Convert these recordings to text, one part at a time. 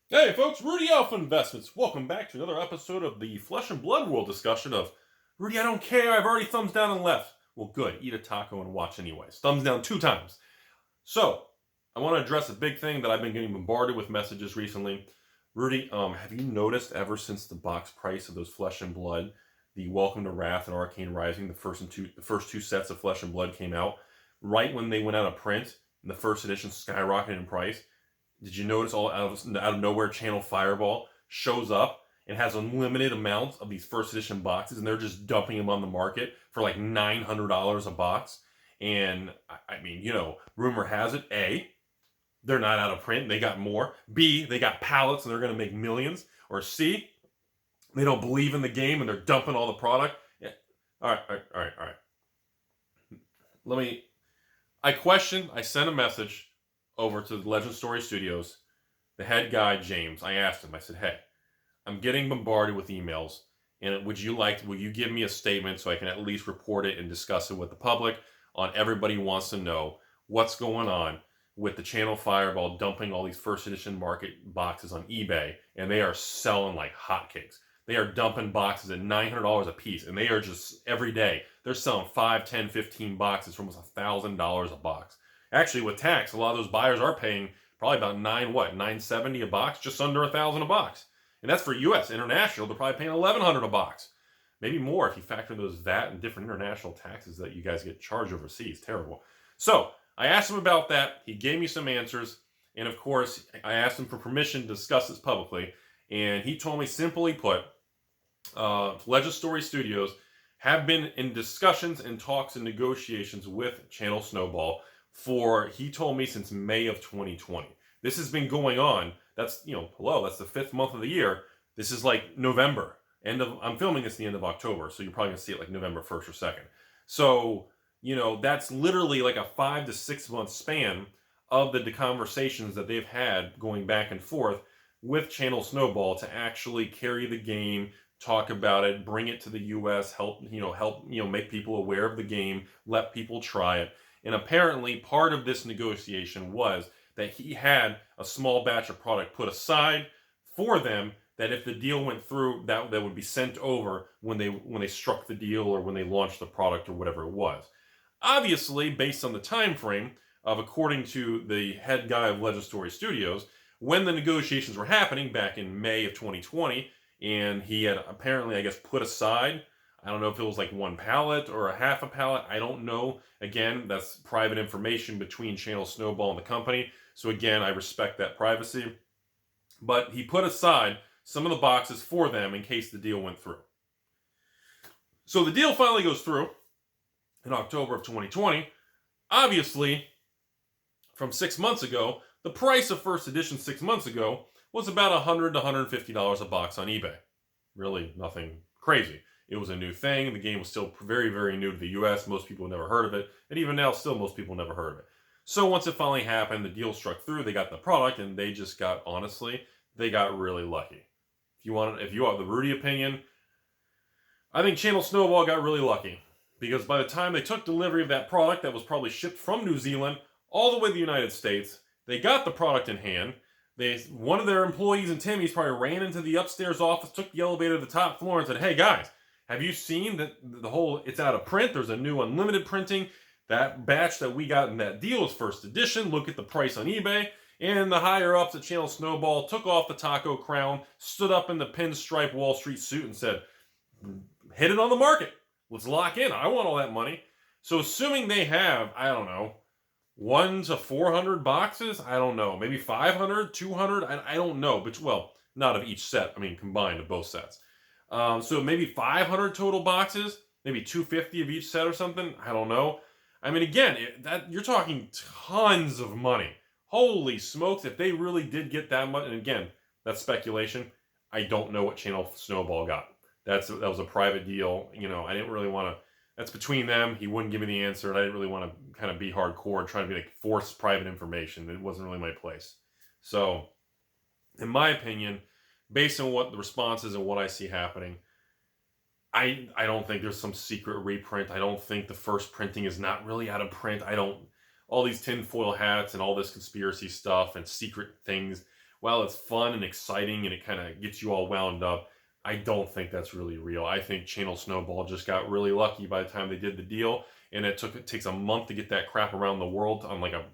Hey folks, Rudy Alpha Investments. Welcome back to another episode of the Flesh and Blood World discussion of Rudy, I don't care, I've already thumbs down and left. Well, good, eat a taco and watch anyways. Thumbs down 2 times. So, I want to address a big thing that I've been getting bombarded with messages recently. Rudy, have you noticed ever since the box price of those Flesh and Blood, the Welcome to Wrath and Arcane Rising, the first two sets of Flesh and Blood came out, right when they went out of print, and the first edition skyrocketed in price? Did you notice all out of nowhere ChannelFireball shows up and has unlimited amounts of these first edition boxes, and they're just dumping them on the market for like $900 a box? And I mean, rumor has it, A, they're not out of print and they got more. B, they got pallets and they're going to make millions. Or C, they don't believe in the game and they're dumping all the product. Yeah. All right. I sent a message over to the Legend Story Studios, the head guy, James. I asked him, I said, hey, I'm getting bombarded with emails, and will you give me a statement so I can at least report it and discuss it with the public on everybody wants to know what's going on with the ChannelFireball dumping all these first edition market boxes on eBay, and they are selling like hotcakes. They are dumping boxes at $900 a piece, and they are just, every day, they're selling 5, 10, 15 boxes for almost $1,000 a box. Actually, with tax, a lot of those buyers are paying probably about $970 a box, just under $1,000 a box. And that's for U.S. International, they're probably paying $1,100 a box. Maybe more if you factor in those VAT and different international taxes that you guys get charged overseas. Terrible. So I asked him about that. He gave me some answers. And of course, I asked him for permission to discuss this publicly. And he told me, simply put, Legend Story Studios have been in discussions and talks and negotiations with Channel Snowball for, he told me, since May of 2020. This has been going on. That's, that's the 5th month of the year. This is like November. I'm filming this at the end of October, so you're probably going to see it like November 1st or 2nd. So, that's literally like a 5 to 6 month span of the conversations that they've had going back and forth with Channel Snowball to actually carry the game, talk about it, bring it to the U.S., help make people aware of the game, let people try it. And apparently part of this negotiation was that he had a small batch of product put aside for them, that if the deal went through, that would be sent over when they struck the deal or when they launched the product or whatever it was. Obviously, based on the time frame of, according to the head guy of Legend Story Studios, when the negotiations were happening back in May of 2020, and he had apparently, I guess, put aside, I don't know if it was like 1 pallet or a half a pallet. I don't know. Again, that's private information between Channel Snowball and the company. So again, I respect that privacy. But he put aside some of the boxes for them in case the deal went through. So the deal finally goes through in October of 2020. Obviously, from 6 months ago, the price of first edition 6 months ago was about $100 to $150 a box on eBay. Really nothing crazy. It was a new thing. The game was still very, very new to the U.S. Most people never heard of it. And even now, still most people never heard of it. So once it finally happened, the deal struck through, they got the product, and they just got, honestly, they got really lucky. If you want the Rudy opinion, I think Channel Snowball got really lucky. Because by the time they took delivery of that product that was probably shipped from New Zealand all the way to the United States, they got the product in hand. One of their employees in Timmy's probably ran into the upstairs office, took the elevator to the top floor and said, hey guys, have you seen that it's out of print? There's a new unlimited printing. That batch that we got in that deal is first edition. Look at the price on eBay. And the higher ups at Channel Snowball took off the taco crown, stood up in the pinstripe Wall Street suit and said, hit it on the market. Let's lock in. I want all that money. So assuming they have, I don't know, 1 to 400 boxes, I don't know, maybe 500, 200, I don't know, but well, not of each set, I mean combined of both sets. So maybe 500 total boxes, maybe 250 of each set or something, I don't know. I mean, again, you're talking tons of money. Holy smokes, if they really did get that much, and again, that's speculation, I don't know what Channel Snowball got. That was a private deal, I didn't really want to, that's between them. He wouldn't give me the answer, and I didn't really want to kind of be hardcore and try to be like force private information. It wasn't really my place. So, in my opinion, based on what the response is and what I see happening, I don't think there's some secret reprint. I don't think the first printing is not really out of print. All these tinfoil hats and all this conspiracy stuff and secret things while it's fun and exciting and it kind of gets you all wound up, I don't think that's really real. I think Channel Snowball just got really lucky by the time they did the deal, and it takes a month to get that crap around the world on like a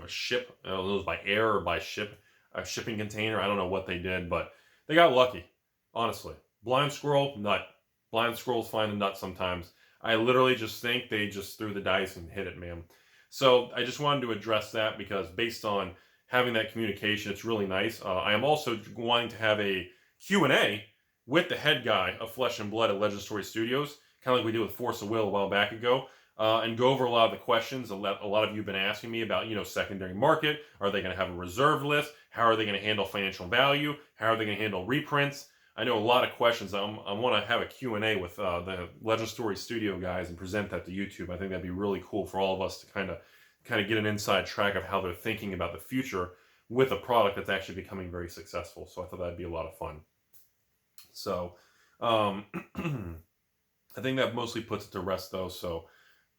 ship. I don't know if it was by air or by ship, a shipping container. I don't know what they did, but they got lucky. Honestly, blind squirrel, nut. Blind squirrels find a nut sometimes. I literally just think they just threw the dice and hit it, man. So I just wanted to address that because based on having that communication, it's really nice. I am also wanting to have a Q&A with the head guy of Flesh and Blood at Legend Story Studios, kind of like we did with Force of Will a while back ago, and go over a lot of the questions. A lot of you have been asking me about, secondary market. Are they going to have a reserve list? How are they going to handle financial value? How are they going to handle reprints? I know a lot of questions. I want to have a Q&A with the Legend Story Studio guys and present that to YouTube. I think that'd be really cool for all of us to kind of get an inside track of how they're thinking about the future with a product that's actually becoming very successful. So I thought that'd be a lot of fun. So I think that mostly puts it to rest, though. So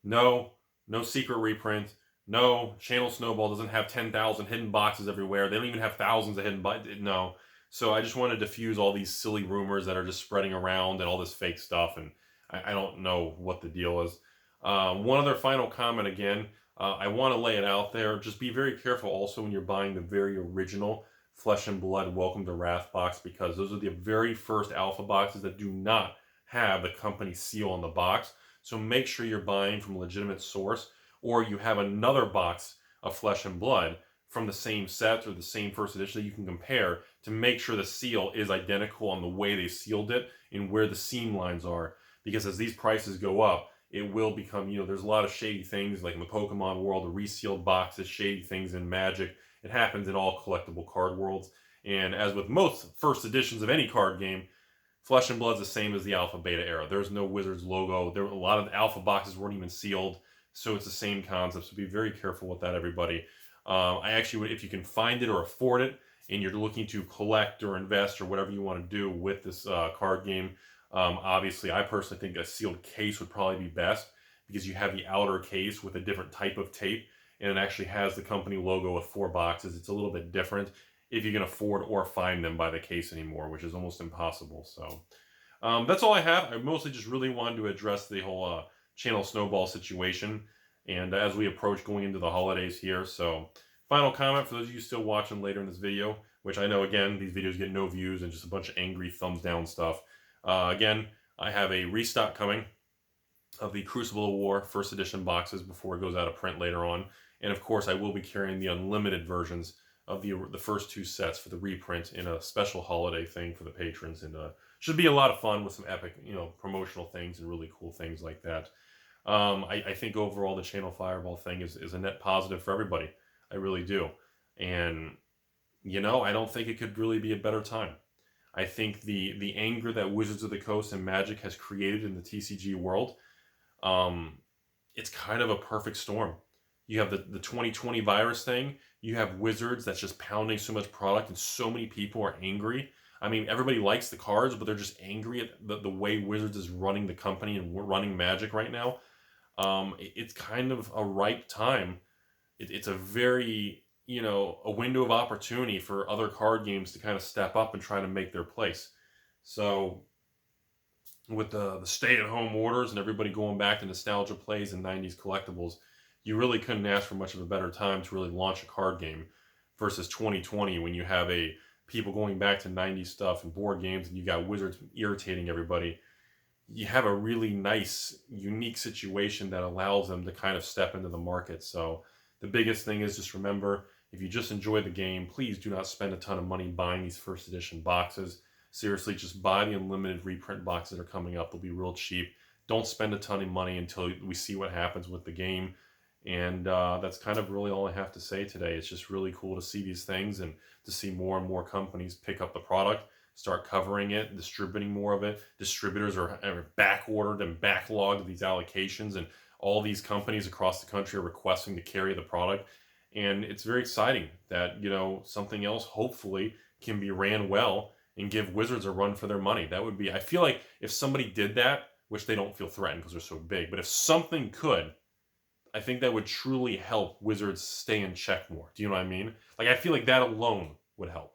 no secret reprint. No, Channel Snowball doesn't have 10,000 hidden boxes everywhere. They don't even have thousands of hidden boxes. No. So I just want to diffuse all these silly rumors that are just spreading around and all this fake stuff. And I don't know what the deal is. One other final comment again. I want to lay it out there. Just be very careful also when you're buying the very original Flesh and Blood Welcome to Wrath box, because those are the very first alpha boxes that do not have the company seal on the box. So make sure you're buying from a legitimate source, or you have another box of Flesh and Blood from the same set or the same first edition that you can compare to make sure the seal is identical on the way they sealed it and where the seam lines are. Because as these prices go up, it will become, there's a lot of shady things like in the Pokemon world, the resealed boxes, shady things in Magic. It happens in all collectible card worlds. And as with most first editions of any card game, Flesh and Blood's the same as the Alpha Beta era. There's no Wizards logo. A lot of the Alpha boxes weren't even sealed. So it's the same concept. So be very careful with that, everybody. I actually would, if you can find it or afford it, and you're looking to collect or invest or whatever you want to do with this card game, obviously, I personally think a sealed case would probably be best because you have the outer case with a different type of tape, and it actually has the company logo with 4 boxes. It's a little bit different if you can afford or find them by the case anymore, which is almost impossible. So that's all I have. I mostly just really wanted to address the whole Channel Snowball situation, and as we approach going into the holidays here. So final comment for those of you still watching later in this video, which I know, again, these videos get no views and just a bunch of angry thumbs down stuff. Again, I have a restock coming of the Crucible of War first edition boxes before it goes out of print later on. And of course, I will be carrying the unlimited versions of the first 2 sets for the reprint in a special holiday thing for the patrons. And should be a lot of fun with some epic, promotional things and really cool things like that. I think overall the ChannelFireball thing is a net positive for everybody. I really do. And, I don't think it could really be a better time. I think the anger that Wizards of the Coast and Magic has created in the TCG world, it's kind of a perfect storm. You have the 2020 virus thing. You have Wizards that's just pounding so much product and so many people are angry. I mean, everybody likes the cards, but they're just angry at the way Wizards is running the company and running Magic right now. It's kind of a ripe time. It's a very, a window of opportunity for other card games to kind of step up and try to make their place. So with the stay-at-home orders and everybody going back to nostalgia plays and 90s collectibles, you really couldn't ask for much of a better time to really launch a card game versus 2020 when you have people going back to 90s stuff and board games and you got Wizards irritating everybody. You have a really nice, unique situation that allows them to kind of step into the market. So the biggest thing is just remember, if you just enjoy the game, please do not spend a ton of money buying these first edition boxes. Seriously, just buy the unlimited reprint boxes that are coming up. They'll be real cheap. Don't spend a ton of money until we see what happens with the game. And that's kind of really all I have to say today. It's just really cool to see these things and to see more and more companies pick up the product, start covering it, distributing more of it. Distributors are back-ordered and backlogged these allocations, and all these companies across the country are requesting to carry the product. And it's very exciting that, something else hopefully can be ran well and give Wizards a run for their money. That would be, I feel like if somebody did that, which they don't feel threatened because they're so big, but if something could, I think that would truly help Wizards stay in check more. Do you know what I mean? Like, I feel like that alone would help.